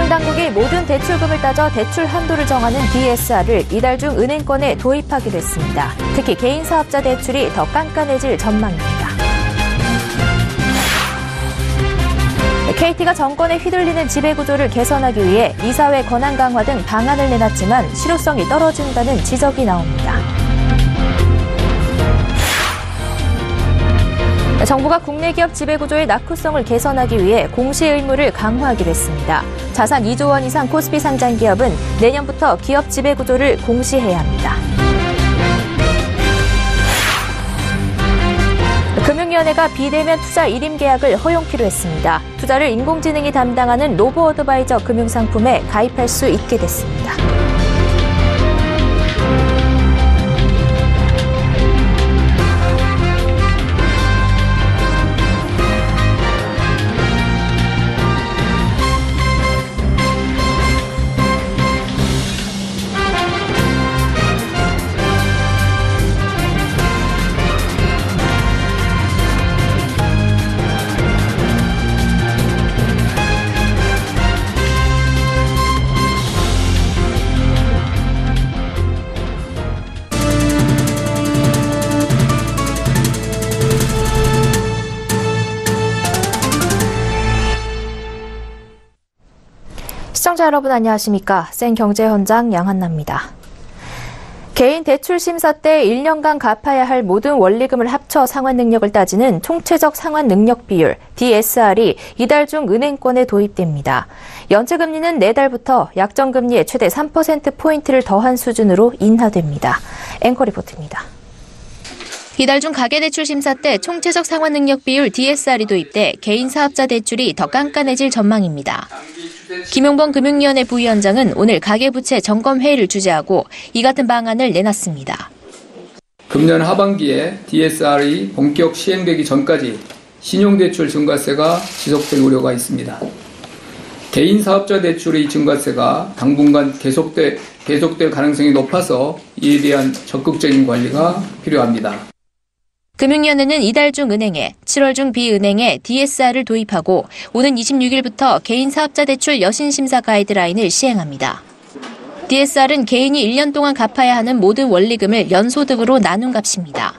당국이 모든 대출금을 따져 대출 한도를 정하는 DSR을 이달 중 은행권에 도입하기로 했습니다. 특히 개인 사업자 대출이 더 깐깐해질 전망입니다. KT가 정권에 휘둘리는 지배구조를 개선하기 위해 이사회 권한 강화 등 방안을 내놨지만 실효성이 떨어진다는 지적이 나옵니다. 정부가 국내 기업 지배구조의 낙후성을 개선하기 위해 공시 의무를 강화하기로 했습니다. 자산 2조 원 이상 코스피 상장 기업은 내년부터 기업 지배구조를 공시해야 합니다. 금융위원회가 비대면 투자 일임 계약을 허용키로 했습니다. 투자를 인공지능이 담당하는 로보어드바이저 금융상품에 가입할 수 있게 됐습니다. 시청자 여러분 안녕하십니까? 생경제 현장 양한나입니다. 개인 대출 심사 때 1년간 갚아야 할 모든 원리금을 합쳐 상환 능력을 따지는 총체적 상환 능력 비율 DSR이 이달 중 은행권에 도입됩니다. 연체 금리는 내달부터 약정 금리의 최대 3%포인트를 더한 수준으로 인하됩니다. 앵커 리포트입니다. 이달 중 가계대출 심사 때 총체적 상환 능력 비율 DSR이 도입돼 개인 사업자 대출이 더 깐깐해질 전망입니다. 김용범 금융위원회 부위원장은 오늘 가계부채 점검회의를 주재하고 이 같은 방안을 내놨습니다. 금년 하반기에 DSR이 본격 시행되기 전까지 신용대출 증가세가 지속될 우려가 있습니다. 개인 사업자 대출의 증가세가 당분간 계속될 가능성이 높아서 이에 대한 적극적인 관리가 필요합니다. 금융위원회는 이달 중 은행에, 7월 중 비은행에 DSR을 도입하고 오는 26일부터 개인 사업자 대출 여신 심사 가이드라인을 시행합니다. DSR은 개인이 1년 동안 갚아야 하는 모든 원리금을 연소득으로 나눈 값입니다.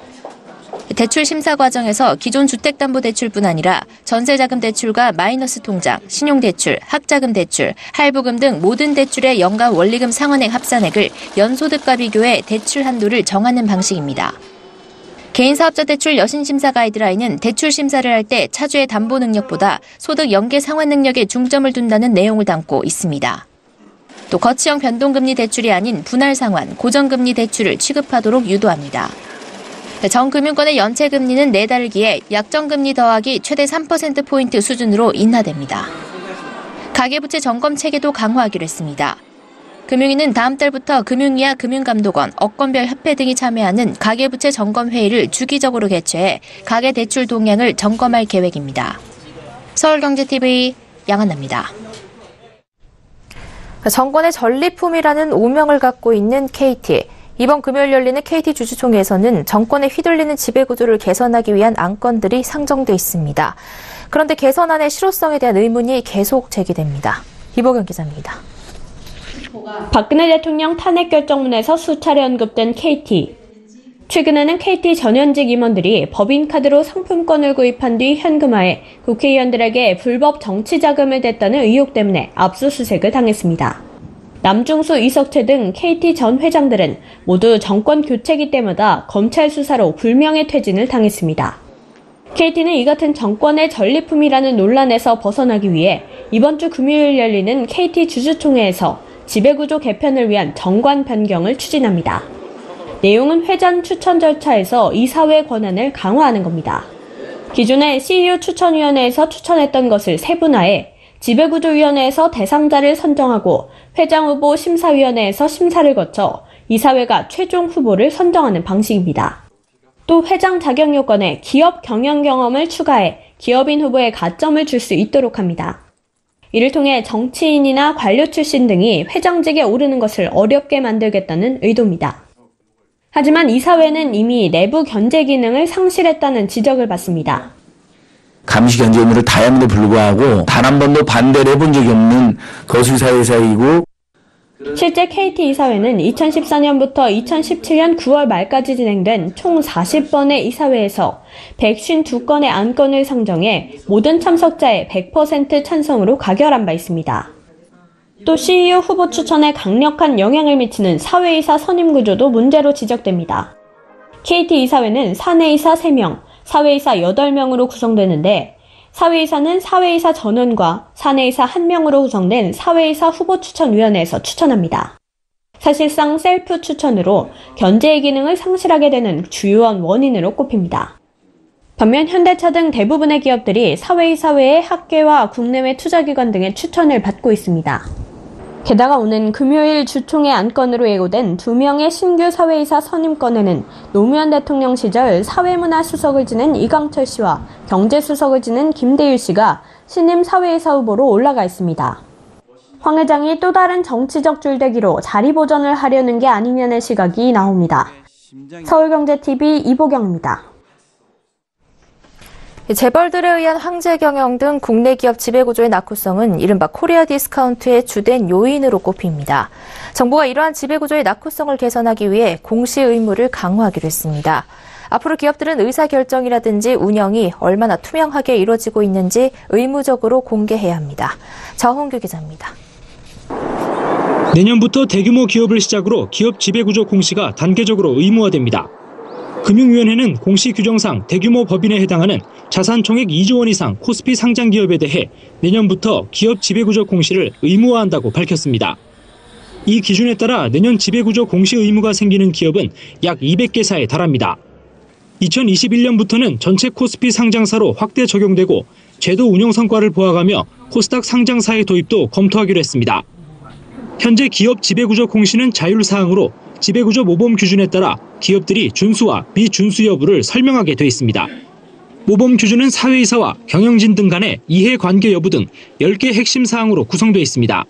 대출 심사 과정에서 기존 주택담보대출뿐 아니라 전세자금 대출과 마이너스 통장, 신용대출, 학자금 대출, 할부금 등 모든 대출의 연간 원리금 상환액 합산액을 연소득과 비교해 대출 한도를 정하는 방식입니다. 개인 사업자 대출 여신 심사 가이드라인은 대출 심사를 할 때 차주의 담보 능력보다 소득 연계 상환 능력에 중점을 둔다는 내용을 담고 있습니다. 또 거치형 변동금리 대출이 아닌 분할 상환, 고정금리 대출을 취급하도록 유도합니다. 전금융권의 연체 금리는 내달기에 약정금리 더하기 최대 3%포인트 수준으로 인하됩니다. 가계부채 점검 체계도 강화하기로 했습니다. 금융위는 다음 달부터 금융위와 금융감독원, 업권별 협회 등이 참여하는 가계부채 점검회의를 주기적으로 개최해 가계대출 동향을 점검할 계획입니다. 서울경제TV 양한나입니다. 정권의 전리품이라는 오명을 갖고 있는 KT. 이번 금요일 열리는 KT 주주총회에서는 정권에 휘둘리는 지배구조를 개선하기 위한 안건들이 상정돼 있습니다. 그런데 개선안의 실효성에 대한 의문이 계속 제기됩니다. 이보경 기자입니다. 박근혜 대통령 탄핵 결정문에서 수차례 언급된 KT. 최근에는 KT 전현직 임원들이 법인카드로 상품권을 구입한 뒤 현금화해 국회의원들에게 불법 정치자금을 댔다는 의혹 때문에 압수수색을 당했습니다. 남중수, 이석채 등 KT 전 회장들은 모두 정권 교체기 때마다 검찰 수사로 불명예 퇴진을 당했습니다. KT는 이 같은 정권의 전리품이라는 논란에서 벗어나기 위해 이번 주 금요일 열리는 KT 주주총회에서 지배구조 개편을 위한 정관 변경을 추진합니다. 내용은 회장 추천 절차에서 이사회 권한을 강화하는 겁니다. 기존에 CEO 추천위원회에서 추천했던 것을 세분화해 지배구조위원회에서 대상자를 선정하고 회장 후보 심사위원회에서 심사를 거쳐 이사회가 최종 후보를 선정하는 방식입니다. 또 회장 자격 요건에 기업 경영 경험을 추가해 기업인 후보에 가점을 줄 수 있도록 합니다. 이를 통해 정치인이나 관료 출신 등이 회장직에 오르는 것을 어렵게 만들겠다는 의도입니다. 하지만 이사회는 이미 내부 견제 기능을 상실했다는 지적을 받습니다. 감시 견제 의무를 다했는데 불구하고 단 한 번도 반대를 해본 적이 없는 거술사회사이고, 실제 KT 이사회는 2014년부터 2017년 9월 말까지 진행된 총 40번의 이사회에서 152건의 안건을 상정해 모든 참석자의 100% 찬성으로 가결한 바 있습니다. 또 CEO 후보 추천에 강력한 영향을 미치는 사회이사 선임 구조도 문제로 지적됩니다. KT 이사회는 사내이사 3명, 사회이사 8명으로 구성되는데, 사회이사는 사회이사 전원과 사내이사 1명으로 구성된 사회이사 후보추천위원회에서 추천합니다. 사실상 셀프 추천으로 견제의 기능을 상실하게 되는 주요한 원인으로 꼽힙니다. 반면 현대차 등 대부분의 기업들이 사회이사 외에 학계와 국내외 투자기관 등의 추천을 받고 있습니다. 게다가 오는 금요일 주총의 안건으로 예고된 2명의 신규 사회이사 선임건에는 노무현 대통령 시절 사회문화수석을 지낸 이강철 씨와 경제수석을 지낸 김대일 씨가 신임 사회이사 후보로 올라가 있습니다. 황 회장이 또 다른 정치적 줄대기로 자리 보전을 하려는 게 아니냐는 시각이 나옵니다. 서울경제TV 이보경입니다. 재벌들에 의한 황제 경영 등 국내 기업 지배구조의 낙후성은 이른바 코리아 디스카운트의 주된 요인으로 꼽힙니다. 정부가 이러한 지배구조의 낙후성을 개선하기 위해 공시 의무를 강화하기로 했습니다. 앞으로 기업들은 의사결정이라든지 운영이 얼마나 투명하게 이루어지고 있는지 의무적으로 공개해야 합니다. 저홍규 기자입니다. 내년부터 대규모 기업을 시작으로 기업 지배구조 공시가 단계적으로 의무화됩니다. 금융위원회는 공시 규정상 대규모 법인에 해당하는 자산 총액 2조 원 이상 코스피 상장 기업에 대해 내년부터 기업 지배구조 공시를 의무화한다고 밝혔습니다. 이 기준에 따라 내년 지배구조 공시 의무가 생기는 기업은 약 200개사에 달합니다. 2021년부터는 전체 코스피 상장사로 확대 적용되고 제도 운영 성과를 보아가며 코스닥 상장사의 도입도 검토하기로 했습니다. 현재 기업 지배구조 공시는 자율사항으로 지배구조 모범 기준에 따라 기업들이 준수와 비준수 여부를 설명하게 돼 있습니다. 모범 기준은 사회이사와 경영진 등 간의 이해관계 여부 등 10개 핵심 사항으로 구성되어 있습니다.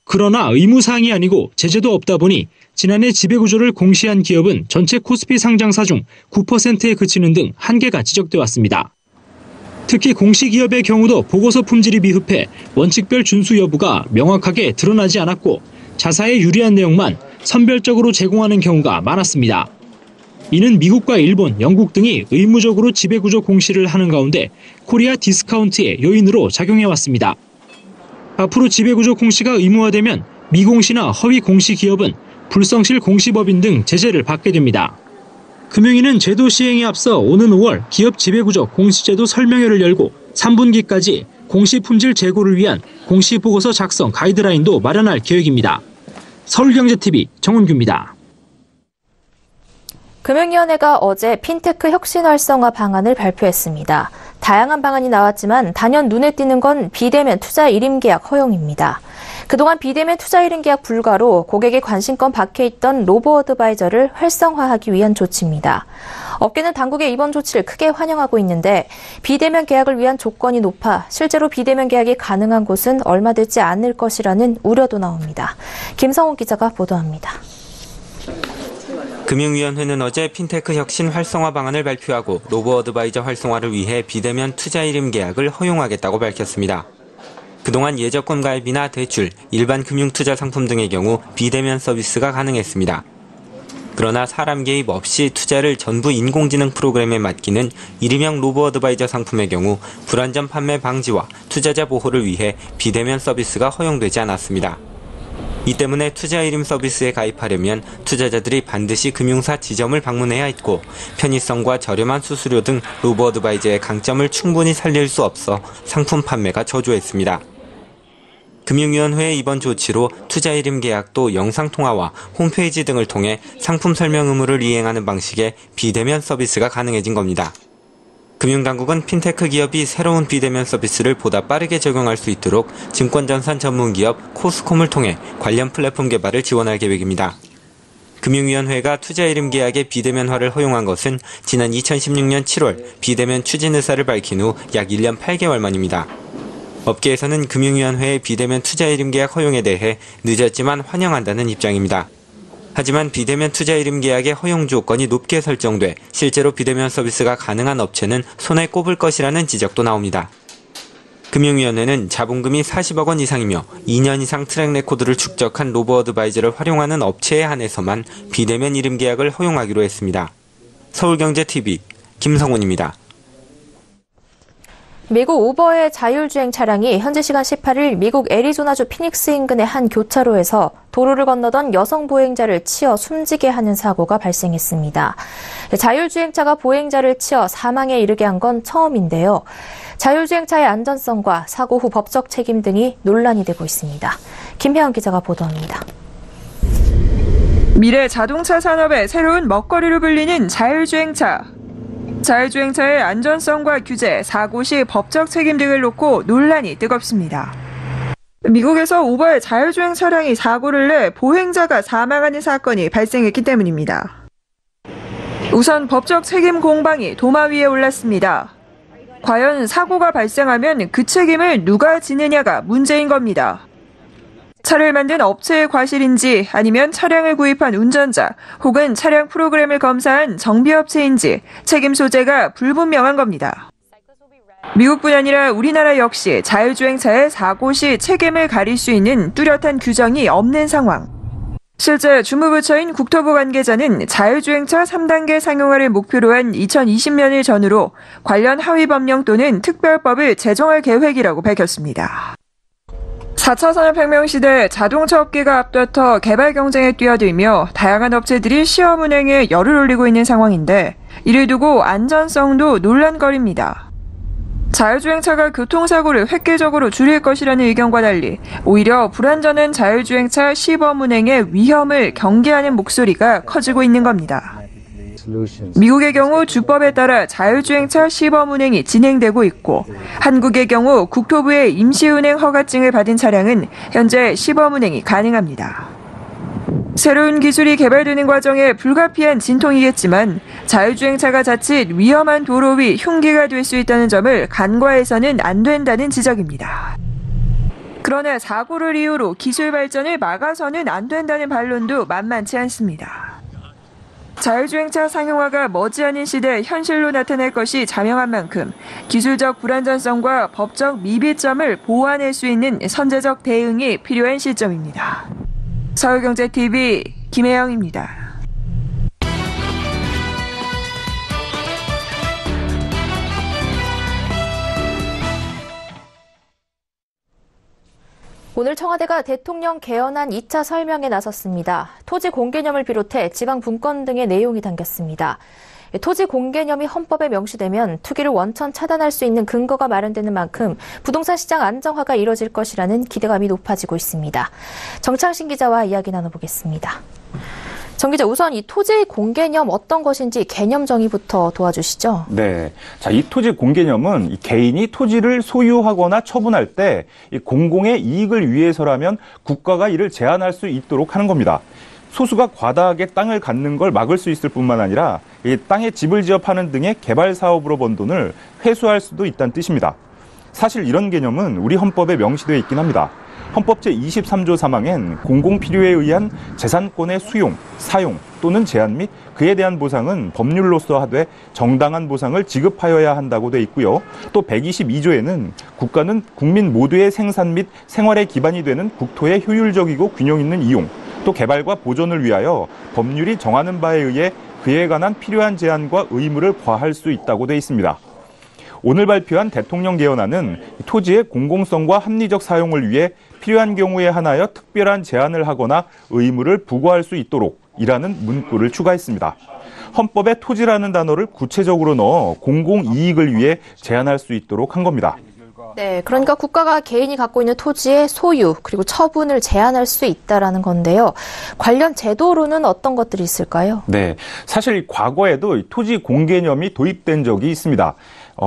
그러나 의무사항이 아니고 제재도 없다 보니 지난해 지배구조를 공시한 기업은 전체 코스피 상장사 중 9%에 그치는 등 한계가 지적돼 왔습니다. 특히 공시기업의 경우도 보고서 품질이 미흡해 원칙별 준수 여부가 명확하게 드러나지 않았고 자사에 유리한 내용만 선별적으로 제공하는 경우가 많았습니다. 이는 미국과 일본, 영국 등이 의무적으로 지배구조 공시를 하는 가운데 코리아 디스카운트의 요인으로 작용해왔습니다. 앞으로 지배구조 공시가 의무화되면 미공시나 허위 공시 기업은 불성실 공시법인 등 제재를 받게 됩니다. 금융위는 제도 시행에 앞서 오는 5월 기업 지배구조 공시제도 설명회를 열고 3분기까지 공시 품질 제고를 위한 공시보고서 작성 가이드라인도 마련할 계획입니다. 서울경제TV 정은규입니다. 금융위원회가 어제 핀테크 혁신 활성화 방안을 발표했습니다. 다양한 방안이 나왔지만 단연 눈에 띄는 건 비대면 투자 일임 계약 허용입니다. 그동안 비대면 투자 일임 계약 불가로 고객의 관심권 밖에 있던 로보어드바이저를 활성화하기 위한 조치입니다. 업계는 당국의 이번 조치를 크게 환영하고 있는데 비대면 계약을 위한 조건이 높아 실제로 비대면 계약이 가능한 곳은 얼마 되지 않을 것이라는 우려도 나옵니다. 김성훈 기자가 보도합니다. 금융위원회는 어제 핀테크 혁신 활성화 방안을 발표하고 로보어드바이저 활성화를 위해 비대면 투자 일임 계약을 허용하겠다고 밝혔습니다. 그동안 예적금 가입이나 대출, 일반 금융투자 상품 등의 경우 비대면 서비스가 가능했습니다. 그러나 사람 개입 없이 투자를 전부 인공지능 프로그램에 맡기는 일임형 로보어드바이저 상품의 경우 불안전 판매 방지와 투자자 보호를 위해 비대면 서비스가 허용되지 않았습니다. 이 때문에 투자 일임 서비스에 가입하려면 투자자들이 반드시 금융사 지점을 방문해야 했고 편의성과 저렴한 수수료 등 로보어드바이저의 강점을 충분히 살릴 수 없어 상품 판매가 저조했습니다. 금융위원회의 이번 조치로 투자 일임 계약도 영상통화와 홈페이지 등을 통해 상품 설명 의무를 이행하는 방식의 비대면 서비스가 가능해진 겁니다. 금융당국은 핀테크 기업이 새로운 비대면 서비스를 보다 빠르게 적용할 수 있도록 증권전산 전문기업 코스콤을 통해 관련 플랫폼 개발을 지원할 계획입니다. 금융위원회가 투자 일임 계약의 비대면화를 허용한 것은 지난 2016년 7월 비대면 추진 의사를 밝힌 후 약 1년 8개월 만입니다. 업계에서는 금융위원회의 비대면 투자 일임 계약 허용에 대해 늦었지만 환영한다는 입장입니다. 하지만 비대면 투자 이름 계약의 허용 조건이 높게 설정돼 실제로 비대면 서비스가 가능한 업체는 손에 꼽을 것이라는 지적도 나옵니다. 금융위원회는 자본금이 40억 원 이상이며 2년 이상 트랙 레코드를 축적한 로보어드바이저를 활용하는 업체에 한해서만 비대면 이름 계약을 허용하기로 했습니다. 서울경제TV 김성훈입니다. 미국 우버의 자율주행 차량이 현지 시간 18일 미국 애리조나주 피닉스 인근의 한 교차로에서 도로를 건너던 여성 보행자를 치어 숨지게 하는 사고가 발생했습니다. 자율주행차가 보행자를 치어 사망에 이르게 한 건 처음인데요. 자율주행차의 안전성과 사고 후 법적 책임 등이 논란이 되고 있습니다. 김혜영 기자가 보도합니다. 미래 자동차 산업의 새로운 먹거리로 불리는 자율주행차. 자율주행차의 안전성과 규제, 사고 시 법적 책임 등을 놓고 논란이 뜨겁습니다. 미국에서 우버의 자율주행 차량이 사고를 내 보행자가 사망하는 사건이 발생했기 때문입니다. 우선 법적 책임 공방이 도마 위에 올랐습니다. 과연 사고가 발생하면 그 책임을 누가 지느냐가 문제인 겁니다. 차를 만든 업체의 과실인지 아니면 차량을 구입한 운전자 혹은 차량 프로그램을 검사한 정비업체인지 책임 소재가 불분명한 겁니다. 미국뿐 아니라 우리나라 역시 자율주행차의 사고 시 책임을 가릴 수 있는 뚜렷한 규정이 없는 상황. 실제 주무부처인 국토부 관계자는 자율주행차 3단계 상용화를 목표로 한 2020년을 전후로 관련 하위 법령 또는 특별법을 제정할 계획이라고 밝혔습니다. 4차 산업혁명 시대 자동차 업계가 앞다퉈 개발 경쟁에 뛰어들며 다양한 업체들이 시험 운행에 열을 올리고 있는 상황인데 이를 두고 안전성도 논란거리입니다. 자율주행차가 교통사고를 획기적으로 줄일 것이라는 의견과 달리 오히려 불안전한 자율주행차 시범 운행의 위험을 경계하는 목소리가 커지고 있는 겁니다. 미국의 경우 주법에 따라 자율주행차 시범 운행이 진행되고 있고 한국의 경우 국토부의 임시운행 허가증을 받은 차량은 현재 시범 운행이 가능합니다. 새로운 기술이 개발되는 과정에 불가피한 진통이겠지만 자율주행차가 자칫 위험한 도로 위 흉기가 될 수 있다는 점을 간과해서는 안 된다는 지적입니다. 그러나 사고를 이유로 기술 발전을 막아서는 안 된다는 반론도 만만치 않습니다. 자율주행차 상용화가 머지않은 시대 현실로 나타날 것이 자명한 만큼 기술적 불안전성과 법적 미비점을 보완할 수 있는 선제적 대응이 필요한 시점입니다. 서울경제TV 김혜영입니다. 오늘 청와대가 대통령 개헌안 2차 설명에 나섰습니다. 토지 공개념을 비롯해 지방 분권 등의 내용이 담겼습니다. 토지 공개념이 헌법에 명시되면 투기를 원천 차단할 수 있는 근거가 마련되는 만큼 부동산 시장 안정화가 이뤄질 것이라는 기대감이 높아지고 있습니다. 정창신 기자와 이야기 나눠보겠습니다. 정 기자, 우선 이 토지 공개념 어떤 것인지 개념 정의부터 도와주시죠. 네. 자, 이 토지 공개념은 이 개인이 토지를 소유하거나 처분할 때 이 공공의 이익을 위해서라면 국가가 이를 제한할 수 있도록 하는 겁니다. 소수가 과다하게 땅을 갖는 걸 막을 수 있을 뿐만 아니라 이 땅에 집을 지어 파는 등의 개발 사업으로 번 돈을 회수할 수도 있다는 뜻입니다. 사실 이런 개념은 우리 헌법에 명시되어 있긴 합니다. 헌법 제23조 3항엔 공공필요에 의한 재산권의 수용, 사용 또는 제한 및 그에 대한 보상은 법률로서 하되 정당한 보상을 지급하여야 한다고 돼 있고요. 또 122조에는 국가는 국민 모두의 생산 및 생활의 기반이 되는 국토의 효율적이고 균형 있는 이용, 또 개발과 보존을 위하여 법률이 정하는 바에 의해 그에 관한 필요한 제한과 의무를 과할 수 있다고 돼 있습니다. 오늘 발표한 대통령 개헌안은 토지의 공공성과 합리적 사용을 위해 필요한 경우에 한하여 특별한 제한을 하거나 의무를 부과할 수 있도록 이라는 문구를 추가했습니다. 헌법에 토지라는 단어를 구체적으로 넣어 공공이익을 위해 제한할 수 있도록 한 겁니다. 네, 그러니까 국가가 개인이 갖고 있는 토지의 소유 그리고 처분을 제한할 수 있다라는 건데요. 관련 제도로는 어떤 것들이 있을까요? 네, 사실 과거에도 토지 공개념이 도입된 적이 있습니다.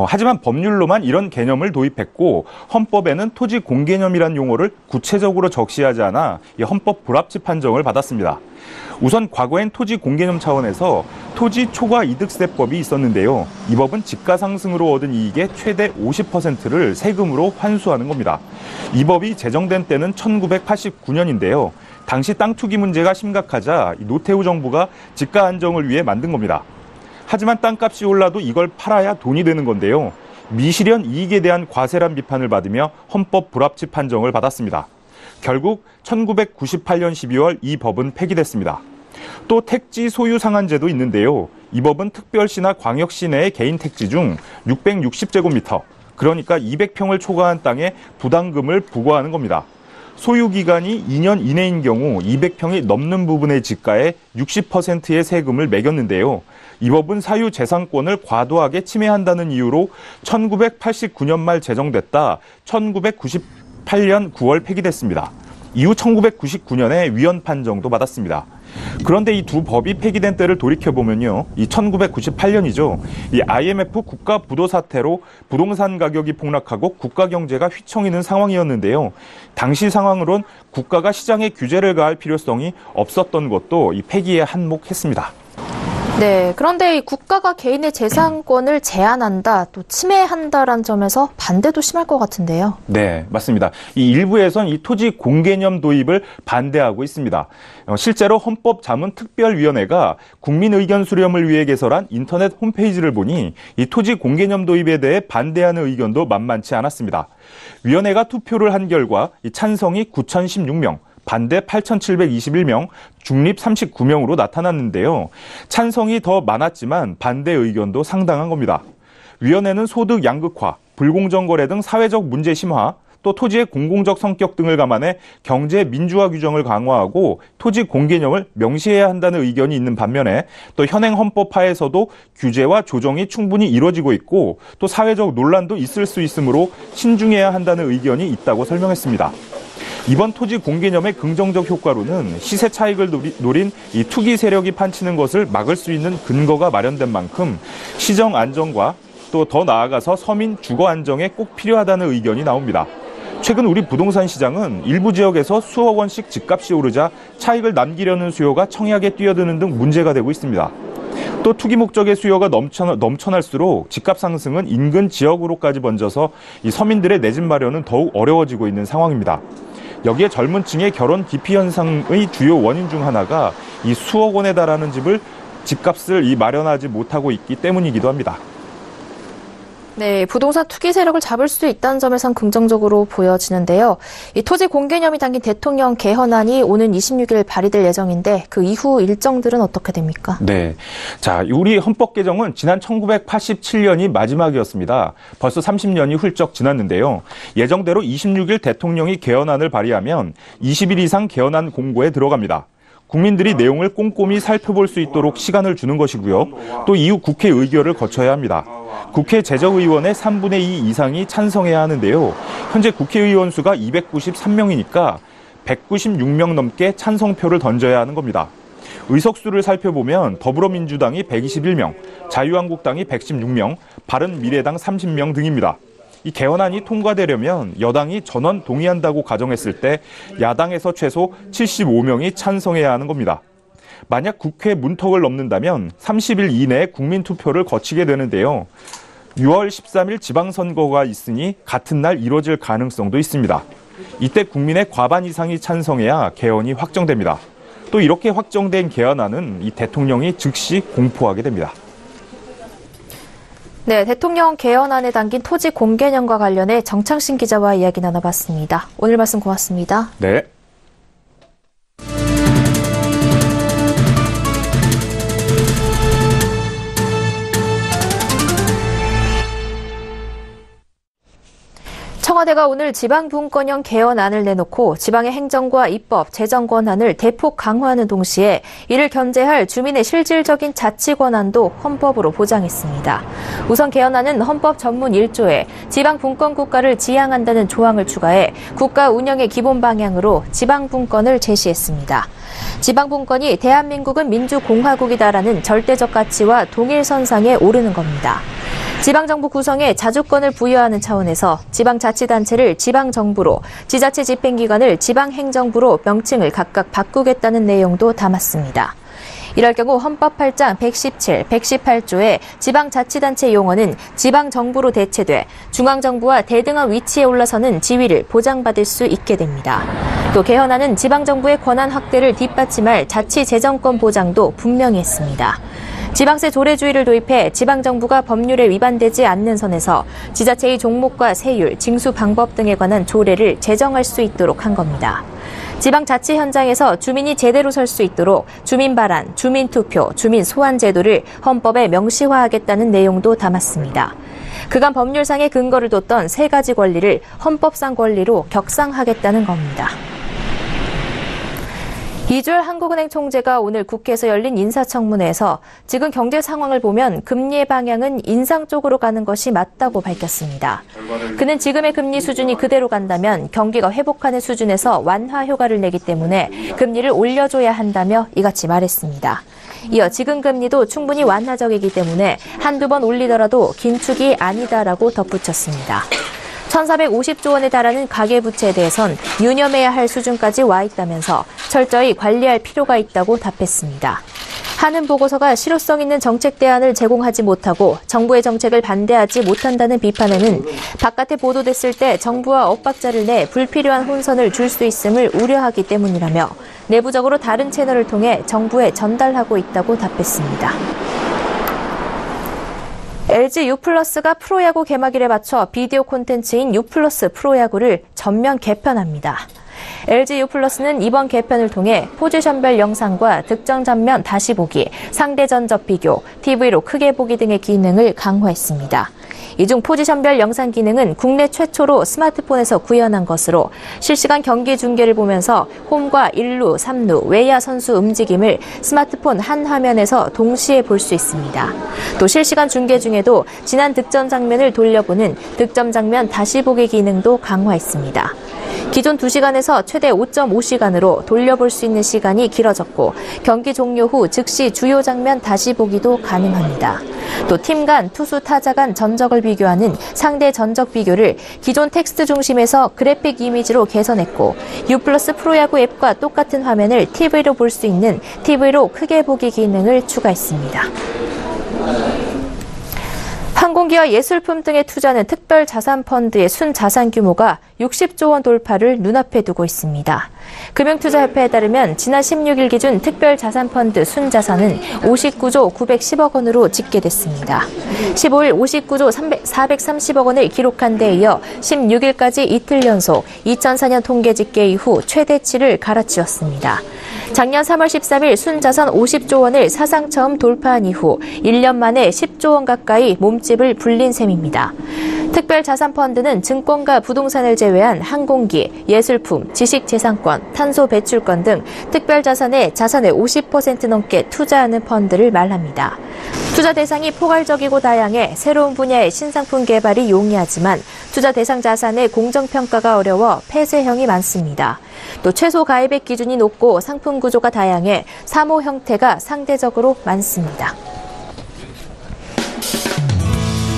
하지만 법률로만 이런 개념을 도입했고 헌법에는 토지 공개념이란 용어를 구체적으로 적시하지 않아 헌법 불합치 판정을 받았습니다. 우선 과거엔 토지 공개념 차원에서 토지 초과 이득세법이 있었는데요. 이 법은 집가 상승으로 얻은 이익의 최대 50%를 세금으로 환수하는 겁니다. 이 법이 제정된 때는 1989년인데요. 당시 땅 투기 문제가 심각하자 노태우 정부가 집가 안정을 위해 만든 겁니다. 하지만 땅값이 올라도 이걸 팔아야 돈이 되는 건데요. 미실현 이익에 대한 과세란 비판을 받으며 헌법 불합치 판정을 받았습니다. 결국 1998년 12월 이 법은 폐기됐습니다. 또 택지 소유 상한제도 있는데요. 이 법은 특별시나 광역시 내의 개인 택지 중 660제곱미터, 그러니까 200평을 초과한 땅에 부담금을 부과하는 겁니다. 소유 기간이 2년 이내인 경우 200평이 넘는 부분의 지가에 60%의 세금을 매겼는데요. 이 법은 사유 재산권을 과도하게 침해한다는 이유로 1989년 말 제정됐다 1998년 9월 폐기됐습니다. 이후 1999년에 위헌 판정도 받았습니다. 그런데 이 두 법이 폐기된 때를 돌이켜보면요. 이 1998년이죠. 이 IMF 국가 부도 사태로 부동산 가격이 폭락하고 국가 경제가 휘청이는 상황이었는데요. 당시 상황으론 국가가 시장에 규제를 가할 필요성이 없었던 것도 이 폐기에 한몫했습니다. 네, 그런데 이 국가가 개인의 재산권을 제한한다, 또 침해한다라는 점에서 반대도 심할 것 같은데요. 네, 맞습니다. 이 일부에선 이 토지 공개념 도입을 반대하고 있습니다. 실제로 헌법자문특별위원회가 국민 의견 수렴을 위해 개설한 인터넷 홈페이지를 보니 이 토지 공개념 도입에 대해 반대하는 의견도 만만치 않았습니다. 위원회가 투표를 한 결과 이 찬성이 9,016명, 반대 8,721명, 중립 39명으로 나타났는데요. 찬성이 더 많았지만 반대 의견도 상당한 겁니다. 위원회는 소득 양극화, 불공정 거래 등 사회적 문제 심화, 또 토지의 공공적 성격 등을 감안해 경제 민주화 규정을 강화하고 토지 공개념을 명시해야 한다는 의견이 있는 반면에 또 현행 헌법 하에서도 규제와 조정이 충분히 이루어지고 있고 또 사회적 논란도 있을 수 있으므로 신중해야 한다는 의견이 있다고 설명했습니다. 이번 토지 공개념의 긍정적 효과로는 시세 차익을 노린 이 투기 세력이 판치는 것을 막을 수 있는 근거가 마련된 만큼 시정 안정과 또 더 나아가서 서민 주거 안정에 꼭 필요하다는 의견이 나옵니다. 최근 우리 부동산 시장은 일부 지역에서 수억 원씩 집값이 오르자 차익을 남기려는 수요가 청약에 뛰어드는 등 문제가 되고 있습니다. 또 투기 목적의 수요가 넘쳐날수록 집값 상승은 인근 지역으로까지 번져서 이 서민들의 내 집 마련은 더욱 어려워지고 있는 상황입니다. 여기에 젊은 층의 결혼 기피 현상의 주요 원인 중 하나가 이 수억 원에 달하는 집값을 마련하지 못하고 있기 때문이기도 합니다. 네, 부동산 투기 세력을 잡을 수 있다는 점에선 긍정적으로 보여지는데요. 이 토지 공개념이 담긴 대통령 개헌안이 오는 26일 발의될 예정인데 그 이후 일정들은 어떻게 됩니까? 네, 자, 우리 헌법 개정은 지난 1987년이 마지막이었습니다. 벌써 30년이 훌쩍 지났는데요. 예정대로 26일 대통령이 개헌안을 발의하면 20일 이상 개헌안 공고에 들어갑니다. 국민들이 내용을 꼼꼼히 살펴볼 수 있도록 시간을 주는 것이고요. 또 이후 국회 의결을 거쳐야 합니다. 국회 제적의원의 3분의 2 이상이 찬성해야 하는데요. 현재 국회의원 수가 293명이니까 196명 넘게 찬성표를 던져야 하는 겁니다. 의석수를 살펴보면 더불어민주당이 121명, 자유한국당이 116명, 바른미래당 30명 등입니다. 이 개헌안이 통과되려면 여당이 전원 동의한다고 가정했을 때 야당에서 최소 75명이 찬성해야 하는 겁니다. 만약 국회 문턱을 넘는다면 30일 이내에 국민투표를 거치게 되는데요. 6월 13일 지방선거가 있으니 같은 날 이뤄질 가능성도 있습니다. 이때 국민의 과반 이상이 찬성해야 개헌이 확정됩니다. 또 이렇게 확정된 개헌안은 이 대통령이 즉시 공포하게 됩니다. 네, 대통령 개헌안에 담긴 토지 공개념과 관련해 정창신 기자와 이야기 나눠봤습니다. 오늘 말씀 고맙습니다. 네. 청와대가 오늘 지방분권형 개헌안을 내놓고 지방의 행정과 입법, 재정 권한을 대폭 강화하는 동시에 이를 견제할 주민의 실질적인 자치 권한도 헌법으로 보장했습니다. 우선 개헌안은 헌법 전문 1조에 지방분권 국가를 지향한다는 조항을 추가해 국가 운영의 기본 방향으로 지방분권을 제시했습니다. 지방분권이 대한민국은 민주공화국이다라는 절대적 가치와 동일선상에 오르는 겁니다. 지방정부 구성에 자주권을 부여하는 차원에서 지방자치단체를 지방정부로, 지자체 집행기관을 지방행정부로 명칭을 각각 바꾸겠다는 내용도 담았습니다. 이럴 경우 헌법 8장 117, 118조의 지방자치단체 용어는 지방정부로 대체돼 중앙정부와 대등한 위치에 올라서는 지위를 보장받을 수 있게 됩니다. 또 개헌안은 지방정부의 권한 확대를 뒷받침할 자치재정권 보장도 분명히 했습니다. 지방세 조례주의를 도입해 지방정부가 법률에 위반되지 않는 선에서 지자체의 종목과 세율, 징수 방법 등에 관한 조례를 제정할 수 있도록 한 겁니다. 지방자치 현장에서 주민이 제대로 설 수 있도록 주민발안, 주민투표, 주민소환 제도를 헌법에 명시화하겠다는 내용도 담았습니다. 그간 법률상의 근거를 뒀던 세 가지 권리를 헌법상 권리로 격상하겠다는 겁니다. 이주열 한국은행 총재가 오늘 국회에서 열린 인사청문회에서 지금 경제 상황을 보면 금리의 방향은 인상 쪽으로 가는 것이 맞다고 밝혔습니다. 그는 지금의 금리 수준이 그대로 간다면 경기가 회복하는 수준에서 완화 효과를 내기 때문에 금리를 올려줘야 한다며 이같이 말했습니다. 이어 지금 금리도 충분히 완화적이기 때문에 한두 번 올리더라도 긴축이 아니다라고 덧붙였습니다. 1,450조 원에 달하는 가계부채에 대해선 유념해야 할 수준까지 와 있다면서 철저히 관리할 필요가 있다고 답했습니다. 한은 보고서가 실효성 있는 정책 대안을 제공하지 못하고 정부의 정책을 반대하지 못한다는 비판에는 바깥에 보도됐을 때 정부와 엇박자를 내 불필요한 혼선을 줄 수 있음을 우려하기 때문이라며 내부적으로 다른 채널을 통해 정부에 전달하고 있다고 답했습니다. LG U+가 프로야구 개막일에 맞춰 비디오 콘텐츠인 U+ 프로야구를 전면 개편합니다. LG U+는 이번 개편을 통해 포지션별 영상과 득점 장면 다시 보기, 상대 전적 비교, TV로 크게 보기 등의 기능을 강화했습니다. 이 중 포지션별 영상 기능은 국내 최초로 스마트폰에서 구현한 것으로 실시간 경기 중계를 보면서 홈과 1루, 3루, 외야 선수 움직임을 스마트폰 한 화면에서 동시에 볼 수 있습니다. 또 실시간 중계 중에도 지난 득점 장면을 돌려보는 득점 장면 다시 보기 기능도 강화했습니다. 기존 2시간에서 최대 5.5시간으로 돌려볼 수 있는 시간이 길어졌고 경기 종료 후 즉시 주요 장면 다시 보기도 가능합니다. 또 팀 간, 투수, 타자 간 전적을 비교하는 상대 전적 비교를 기존 텍스트 중심에서 그래픽 이미지로 개선했고 U+ 프로야구 앱과 똑같은 화면을 TV로 볼 수 있는 TV로 크게 보기 기능을 추가했습니다. 항공기와 예술품 등에 투자하는 특별자산펀드의 순자산 규모가 60조 원 돌파를 눈앞에 두고 있습니다. 금융투자협회에 따르면 지난 16일 기준 특별자산펀드 순자산은 59조 910억 원으로 집계됐습니다. 15일 59조 430억 원을 기록한 데 이어 16일까지 이틀 연속 2004년 통계 집계 이후 최대치를 갈아치웠습니다. 작년 3월 13일 순자산 50조 원을 사상 처음 돌파한 이후 1년 만에 10조 원 가까이 몸집을 불린 셈입니다. 특별자산펀드는 증권과 부동산을 제외한 항공기, 예술품, 지식재산권, 탄소 배출권 등 특별자산의 자산의 50% 넘게 투자하는 펀드를 말합니다. 투자 대상이 포괄적이고 다양해 새로운 분야의 신상품 개발이 용이하지만 투자 대상 자산의 공정평가가 어려워 폐쇄형이 많습니다. 또 최소 가입액 기준이 높고 상품 구조가 다양해 사모 형태가 상대적으로 많습니다.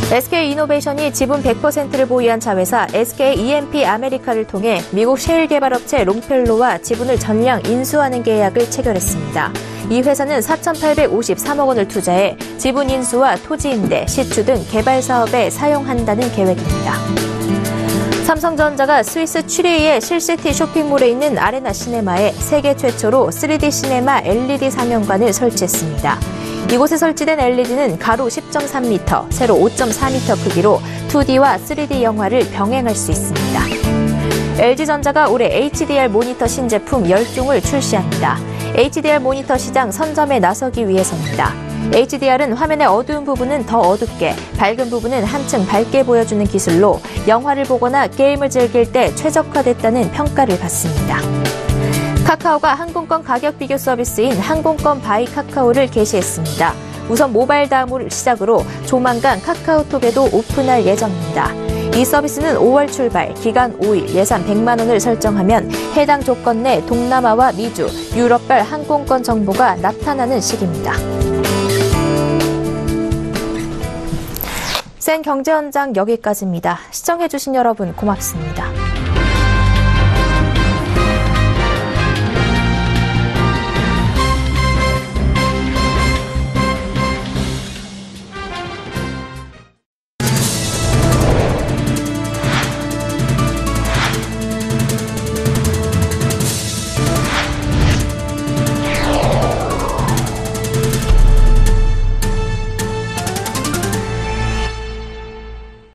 SK이노베이션이 지분 100%를 보유한 자회사 SK E&P 아메리카를 통해 미국 셰일 개발업체 롱펠로와 지분을 전량 인수하는 계약을 체결했습니다. 이 회사는 4,853억 원을 투자해 지분 인수와 토지 임대, 시추 등 개발 사업에 사용한다는 계획입니다. 삼성전자가 스위스 취리히의 실시티 쇼핑몰에 있는 아레나 시네마에 세계 최초로 3D 시네마 LED 상영관을 설치했습니다. 이곳에 설치된 LED는 가로 10.3m, 세로 5.4m 크기로 2D와 3D 영화를 병행할 수 있습니다. LG전자가 올해 HDR 모니터 신제품 10종을 출시합니다. HDR 모니터 시장 선점에 나서기 위해서입니다. HDR은 화면의 어두운 부분은 더 어둡게, 밝은 부분은 한층 밝게 보여주는 기술로 영화를 보거나 게임을 즐길 때 최적화됐다는 평가를 받습니다. 카카오가 항공권 가격 비교 서비스인 항공권 바이 카카오를 개시했습니다. 우선 모바일 다음을 시작으로 조만간 카카오톡에도 오픈할 예정입니다. 이 서비스는 5월 출발, 기간 5일, 예산 100만 원을 설정하면 해당 조건 내 동남아와 미주, 유럽발 항공권 정보가 나타나는 시기입니다. 센 경제 현장 여기까지입니다. 시청해주신 여러분 고맙습니다.